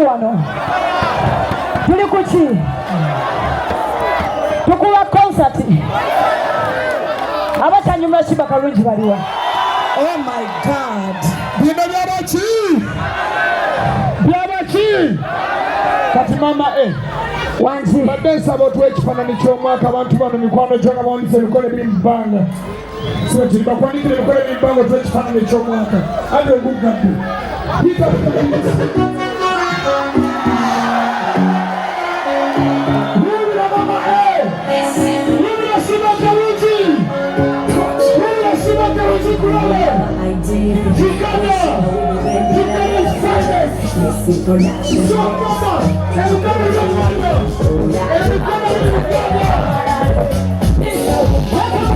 wano. Tuli kuki? Tukuba concert. Abasanyuma Sheebah Karungi baliwa. Oh my God. Bino byabaki. Kati mama Wanji. badde nsaba otuwa ekifaananyi ky'omwaka abantu bano mikwano gyo nga bawandise ebikole biri mu bbanga. So kiri bakwandikira ebikole biri mu bbanga otuwa ekifaananyi ky'omwaka. Ate oguggadde. Wulira mama wulira Sheebah Karungi. Wulira Sheebah Karungi kulabe. Uganda is precious. So mama, Uganda is precious. Uganda is precious.